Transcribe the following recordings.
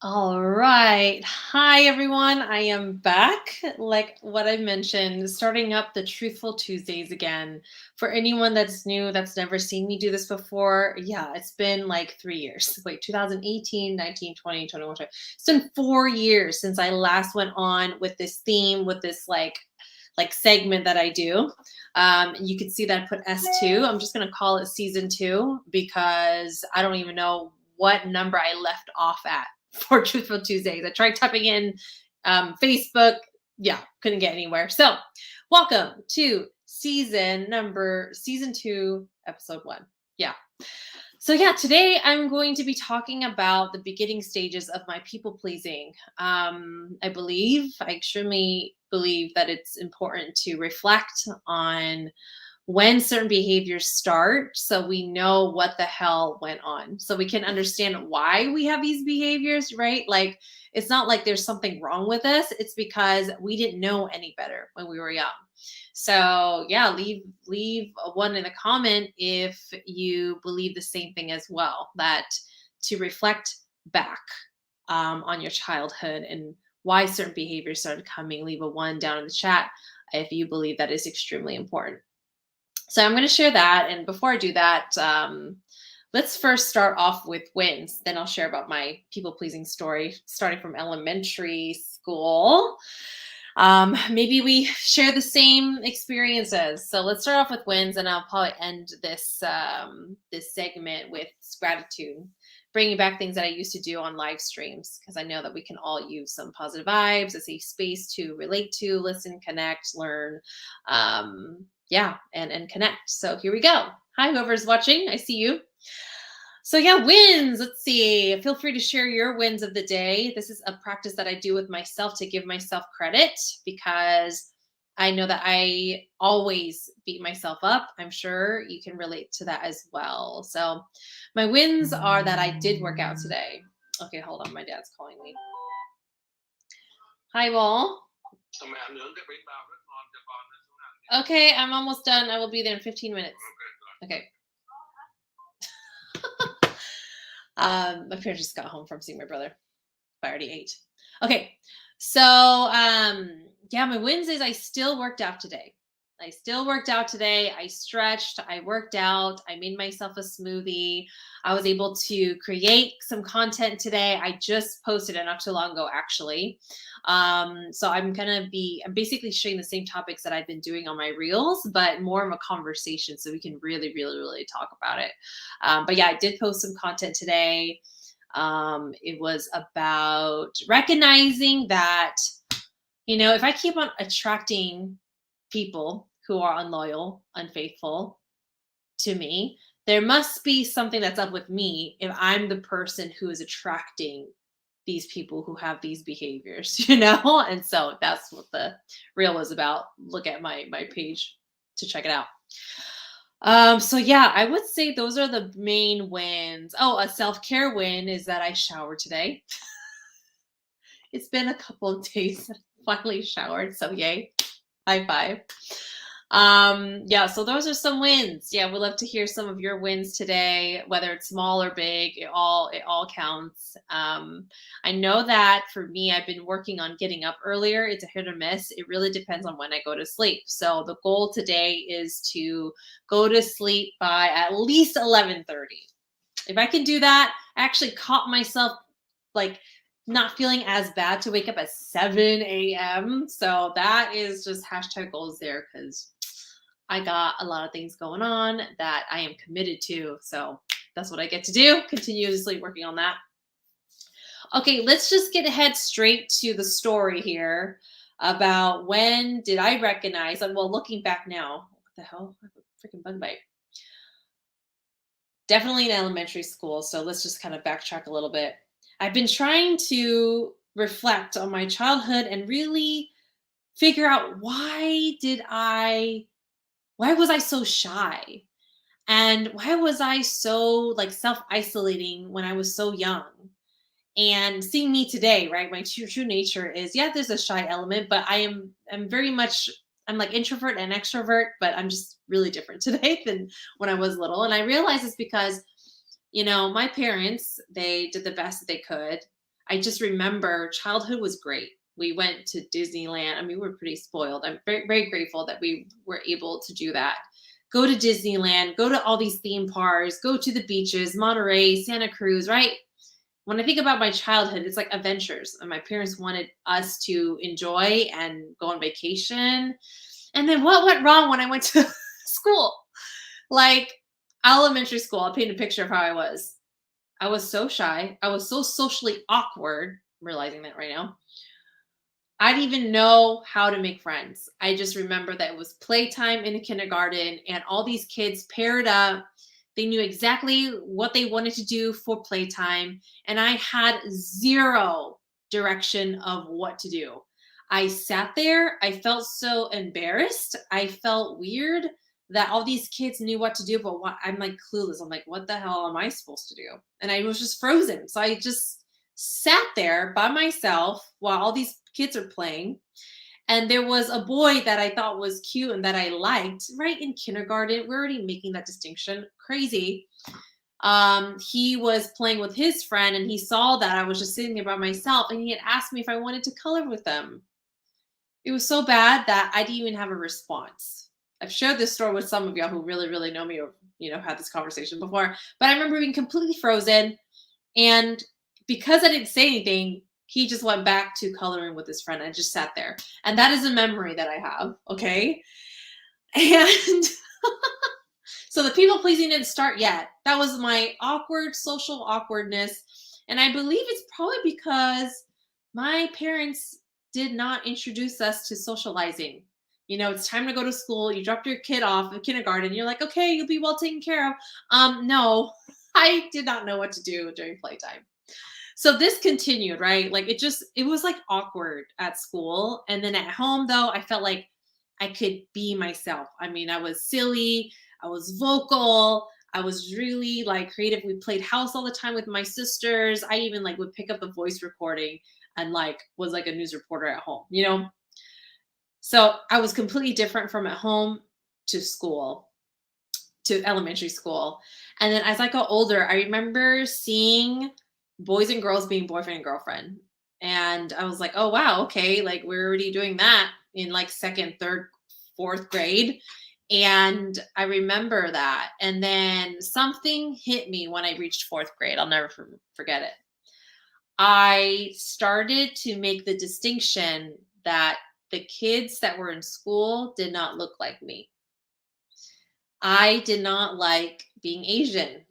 All right. Hi, everyone. I am back. Like what I mentioned, starting up the Truthful Tuesdays again. For anyone that's new, that's never seen me do this before, yeah, it's been like 3 years. Wait, 2018, 19, 20, 21, 20. It's been 4 years since I last went on with this theme, with this like segment that I do. You can see that I put S2. I'm just going to call it season 2 because I don't even know what number I left off at for Truthful Tuesdays. I tried typing in Facebook. Yeah, couldn't get anywhere. So, welcome to season 2, episode 1. Yeah. So yeah, today I'm going to be talking about the beginning stages of my people pleasing. I extremely believe that it's important to reflect on when certain behaviors start so we know what the hell went on, so we can understand why we have these behaviors, right? Like, it's not like there's something wrong with us, it's because we didn't know any better when we were young. So yeah, leave a one in the comment if you believe the same thing as well, that to reflect back on your childhood and why certain behaviors started coming. Leave a one down in the chat if you believe that is extremely important. So I'm going to share that. And before I do that, let's first start off with wins. Then I'll share about my people pleasing story starting from elementary school. Maybe we share the same experiences. So let's start off with wins, and I'll probably end this segment with gratitude, bringing back things that I used to do on live streams, because I know that we can all use some positive vibes, a safe space to relate to, listen, connect, learn, and connect. So here we go. Hi, whoever's watching, I see you. So yeah, wins. Let's see. Feel free to share your wins of the day. This is a practice that I do with myself to give myself credit, because I know that I always beat myself up. I'm sure you can relate to that as well. So my wins are that I did work out today. Okay, hold on. My dad's calling me. Hi, Wall. Okay, I'm almost done. I will be there in 15 minutes. Okay. My parents just got home from seeing my brother. I already ate. Okay. So, yeah, my wins is I still worked out today. I stretched, I worked out, I made myself a smoothie. I was able to create some content today. I just posted it not too long ago, actually. So I'm basically sharing the same topics that I've been doing on my reels, but more of a conversation so we can really, really, really talk about it. But yeah, I did post some content today. It was about recognizing that, if I keep on attracting people who are unloyal, unfaithful to me, there must be something that's up with me if I'm the person who is attracting these people who have these behaviors, And so that's what the reel was about. Look at my page to check it out. So yeah, I would say those are the main wins. Oh, a self-care win is that I showered today. It's been a couple of days that I finally showered, so yay. High five. Yeah, so those are some wins. Yeah, we'd love to hear some of your wins today, whether it's small or big. It all counts. I know that for me, I've been working on getting up earlier. It's a hit or miss. It really depends on when I go to sleep. So the goal today is to go to sleep by at least 11:30. If I can do that, I actually caught myself like not feeling as bad to wake up at 7 a.m. So that is just hashtag goals there, because I got a lot of things going on that I am committed to. So that's what I get to do, continuously working on that. Okay, let's just head straight to the story here about when did I recognize, well, looking back now, what the hell? I have a freaking bug bite. Definitely in elementary school. So let's just kind of backtrack a little bit. I've been trying to reflect on my childhood and really figure out why was I so shy? And why was I so self-isolating when I was so young? And seeing me today, right? My true nature is, yeah, there's a shy element, but I'm very much, I'm like introvert and extrovert, but I'm just really different today than when I was little. And I realize it's because, my parents, they did the best that they could. I just remember childhood was great. We went to Disneyland. I mean, we were pretty spoiled. I'm very, very grateful that we were able to do that. Go to Disneyland, go to all these theme parks, go to the beaches, Monterey, Santa Cruz, right? When I think about my childhood, it's like adventures. And my parents wanted us to enjoy and go on vacation. And then what went wrong when I went to school? Like elementary school, I'll paint a picture of how I was. I was so shy. I was so socially awkward. I'm realizing that right now. I didn't even know how to make friends. I just remember that it was playtime in the kindergarten and all these kids paired up. They knew exactly what they wanted to do for playtime. And I had zero direction of what to do. I sat there. I felt so embarrassed. I felt weird that all these kids knew what to do, but I'm like clueless. I'm like, what the hell am I supposed to do? And I was just frozen. So I just sat there by myself while all these kids are playing. And there was a boy that I thought was cute and that I liked right in kindergarten. We're already making that distinction. Crazy. He was playing with his friend and he saw that I was just sitting there by myself and he had asked me if I wanted to color with them. It was so bad that I didn't even have a response. I've shared this story with some of y'all who really, really know me or, had this conversation before, but I remember being completely frozen. And because I didn't say anything, he just went back to coloring with his friend. I just sat there. And that is a memory that I have. Okay. And so the people pleasing didn't start yet. That was my awkward social awkwardness. And I believe it's probably because my parents did not introduce us to socializing. It's time to go to school. You dropped your kid off in kindergarten. You're like, okay, you'll be well taken care of. No, I did not know what to do during playtime. So this continued, right? Like it was like awkward at school. And then at home, though, I felt like I could be myself. I mean, I was silly, I was vocal, I was really like creative. We played house all the time with my sisters. I even like would pick up the voice recording and like was like a news reporter at home. So I was completely different from at home to school, to elementary school. And then as I got older, I remember seeing boys and girls being boyfriend and girlfriend. And I was like, oh, wow, okay. Like we're already doing that in like second, third, fourth grade. And I remember that. And then something hit me when I reached fourth grade. I'll never forget it. I started to make the distinction that the kids that were in school did not look like me. I did not like being Asian.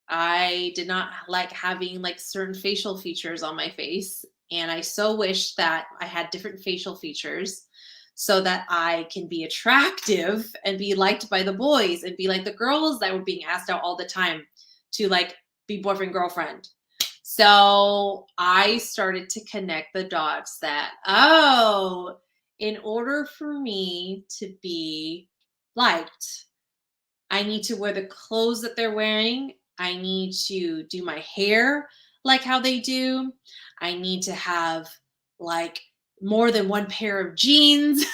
I did not like having like certain facial features on my face. And I so wish that I had different facial features so that I can be attractive and be liked by the boys and be like the girls that were being asked out all the time to like be boyfriend, girlfriend. So I started to connect the dots that, oh, in order for me to be liked, I need to wear the clothes that they're wearing. I need to do my hair like how they do. I need to have like more than one pair of jeans,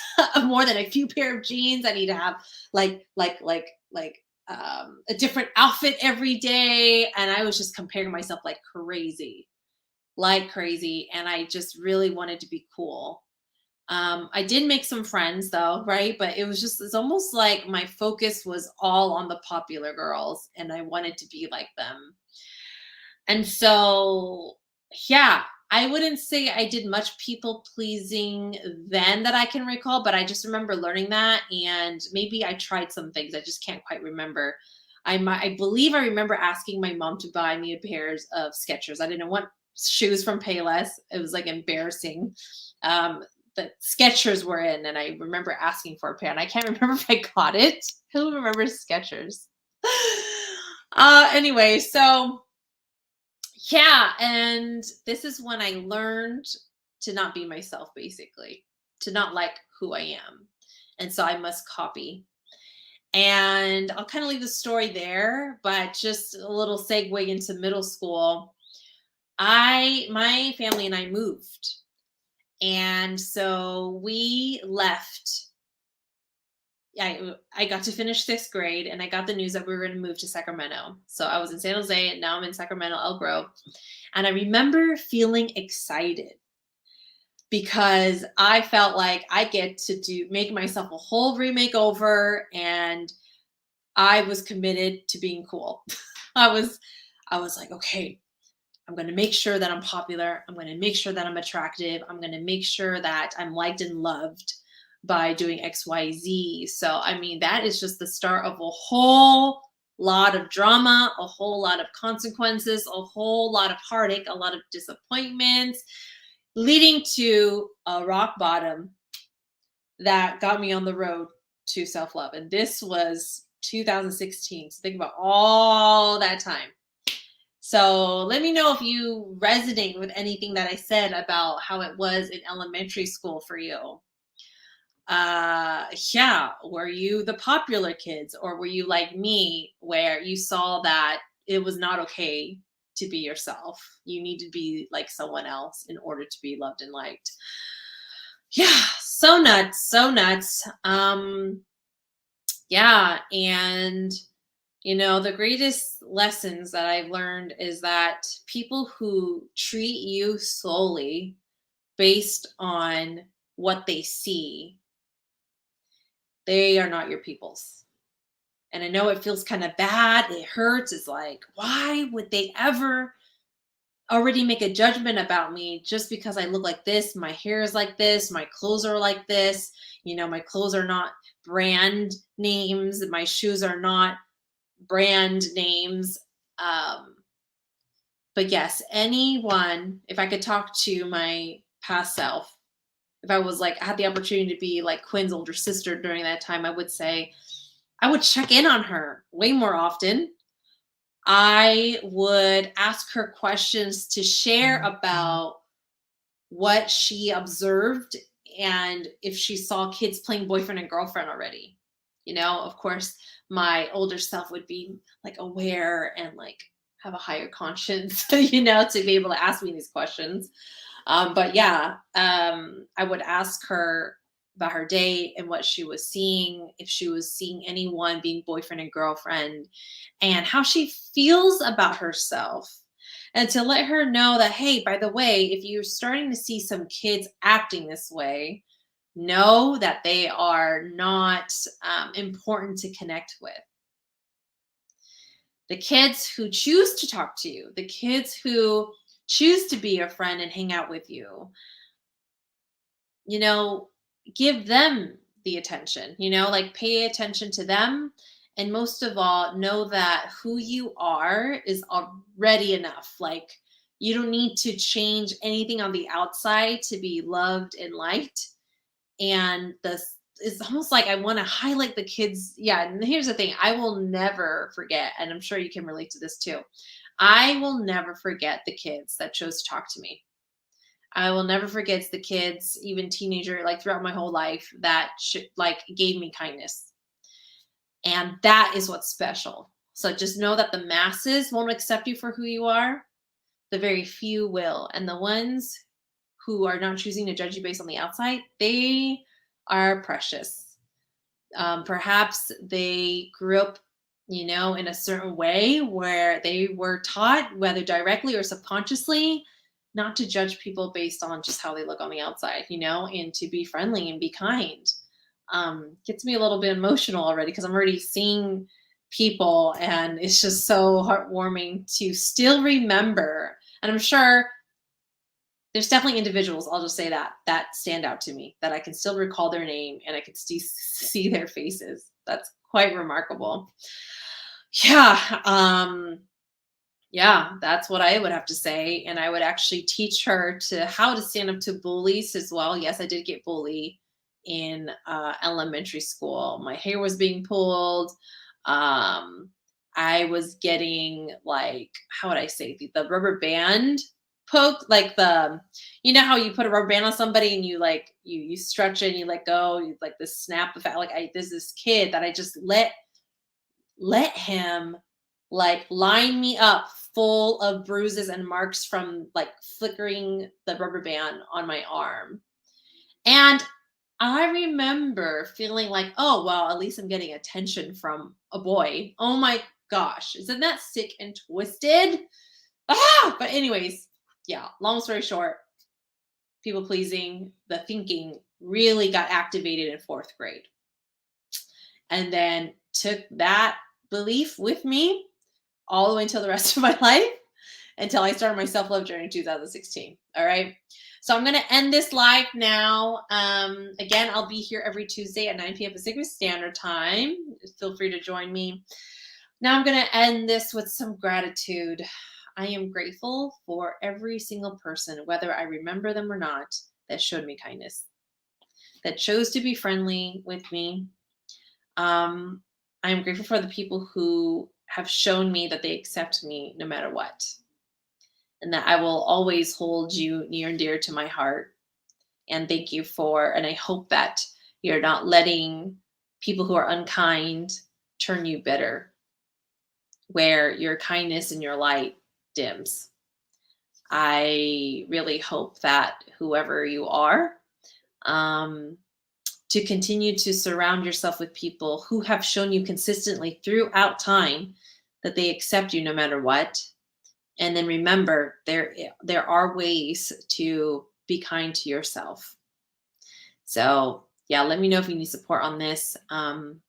more than a few pair of jeans. I need to have a different outfit every day. And I was just comparing myself like crazy. And I just really wanted to be cool. I did make some friends though, right? But it's almost like my focus was all on the popular girls and I wanted to be like them. And so, yeah, I wouldn't say I did much people pleasing then that I can recall, but I just remember learning that. And maybe I tried some things. I just can't quite remember. I believe I remember asking my mom to buy me a pairs of Skechers. I didn't want shoes from Payless. It was like embarrassing. The Skechers were in, and I remember asking for a pair, and I can't remember if I got it. Who remembers Skechers? Anyway, so yeah, and this is when I learned to not be myself, basically, to not like who I am. And so I must copy. And I'll kind of leave the story there, but just a little segue into middle school. My family and I moved. And so we left I got to finish 6th grade and I got the news that we were going to move to Sacramento. So I was in San Jose and now I'm in Sacramento, Elk Grove. And I remember feeling excited because I felt like I get to make myself a whole remake over, and I was committed to being cool. I was I was like, okay, I'm going to make sure that I'm popular. I'm going to make sure that I'm attractive. I'm going to make sure that I'm liked and loved by doing XYZ. So, I mean, that is just the start of a whole lot of drama, a whole lot of consequences, a whole lot of heartache, a lot of disappointments, leading to a rock bottom that got me on the road to self love. And this was 2016. So, think about all that time. So let me know if you resonate with anything that I said about how it was in elementary school for you. Yeah, were you the popular kids, or were you like me where you saw that it was not okay to be yourself? You need to be like someone else in order to be loved and liked. Yeah, so nuts, so nuts. Yeah, and the greatest lessons that I've learned is that people who treat you solely based on what they see, they are not your peoples. And I know it feels kind of bad. It hurts. It's like, why would they ever already make a judgment about me just because I look like this? My hair is like this. My clothes are like this. My clothes are not brand names. My shoes are not brand names. Um, but yes, anyone, if I could talk to my past self, if I was like, I had the opportunity to be like Quinn's older sister during that time, I would say, I would check in on her way more often. I would ask her questions to share about what she observed and if she saw kids playing boyfriend and girlfriend already. Of course, my older self would be like aware and like have a higher conscience, to be able to ask me these questions. But yeah, I would ask her about her day and what she was seeing, if she was seeing anyone being boyfriend and girlfriend, and how she feels about herself. And to let her know that, hey, by the way, if you're starting to see some kids acting this way, know that they are not important to connect with. The kids who choose to talk to you, the kids who choose to be your friend and hang out with you, you know, give them the attention, like pay attention to them. And most of all, know that who you are is already enough. Like, you don't need to change anything on the outside to be loved and liked. And this is almost like I want to highlight the kids. Yeah. And here's the thing, I will never forget, and I'm sure you can relate to this too. I will never forget the kids that chose to talk to me. I will never forget the kids, even teenager, like throughout my whole life, that like gave me kindness. And that is what's special. So just know that the masses won't accept you for who you are. The very few will. And the ones who are not choosing to judge you based on the outside, they are precious. Perhaps they grew up, in a certain way where they were taught, whether directly or subconsciously, not to judge people based on just how they look on the outside, and to be friendly and be kind. Gets me a little bit emotional already because I'm already seeing people, and it's just so heartwarming to still remember. And I'm sure there's definitely individuals, I'll just say that stand out to me, that I can still recall their name and I can still see their faces. That's quite remarkable. Yeah. Yeah, that's what I would have to say. And I would actually teach her to how to stand up to bullies as well. Yes, I did get bullied in elementary school. My hair was being pulled. Um, I was getting, like, how would I say, the rubber band poke, like how you put a rubber band on somebody and you like you stretch it and you let go, you like this snap effect. Like, there's this kid that I just let him like line me up full of bruises and marks from like flickering the rubber band on my arm. And I remember feeling like, oh, well, at least I'm getting attention from a boy. Oh my gosh. Isn't that sick and twisted? But anyways, yeah, long story short, people pleasing, the thinking really got activated in fourth grade. And then took that belief with me all the way until the rest of my life, until I started my self love journey in 2016. All right. So I'm going to end this live now. Again, I'll be here every Tuesday at 9 p.m. Pacific Standard Time. Feel free to join me. Now I'm going to end this with some gratitude. I am grateful for every single person, whether I remember them or not, that showed me kindness, that chose to be friendly with me. I am grateful for the people who have shown me that they accept me no matter what, and that I will always hold you near and dear to my heart. And thank you for, and I hope that you're not letting people who are unkind turn you bitter, where your kindness and your light dims. I really hope that whoever you are, um, to continue to surround yourself with people who have shown you consistently throughout time that they accept you no matter what. And then remember, there are ways to be kind to yourself. So yeah, let me know if you need support on this. I'm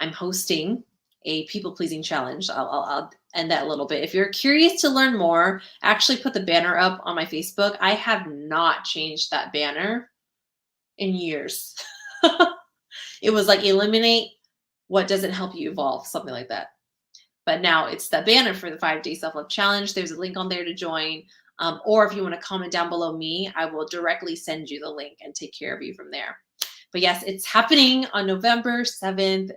hosting a people pleasing challenge. I'll end that a little bit. If you're curious to learn more, actually put the banner up on my Facebook. I have not changed that banner in years. It was like eliminate what doesn't help you evolve, something like that. But now it's the banner for the 5-day self-love challenge. There's a link on there to join. Or if you want to comment down below me, I will directly send you the link and take care of you from there. But yes, it's happening on November 7th.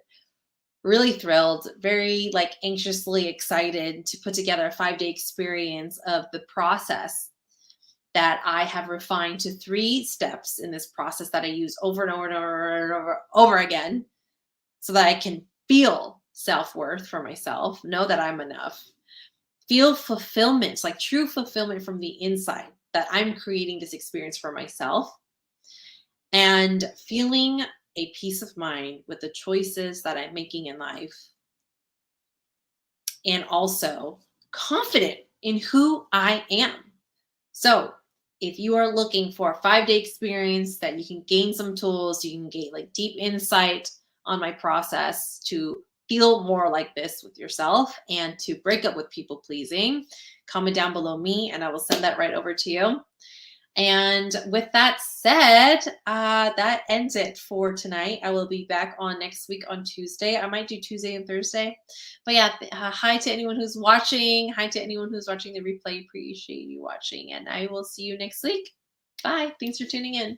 Really thrilled, very like anxiously excited to put together a 5-day experience of the process that I have refined to 3 steps in this process that I use over and over and over and over again, so that I can feel self-worth for myself, know that I'm enough, feel fulfillment, like true fulfillment from the inside, that I'm creating this experience for myself, and feeling a peace of mind with the choices that I'm making in life, and also confident in who I am. So if you are looking for a 5-day experience that you can gain some tools, you can gain like deep insight on my process to feel more like this with yourself and to break up with people pleasing, comment down below me and I will send that right over to you. And with that said, that ends it for tonight. I will be back on next week on Tuesday. I might do Tuesday and Thursday. But yeah, hi to anyone who's watching. Hi to anyone who's watching the replay. Appreciate you watching. And I will see you next week. Bye. Thanks for tuning in.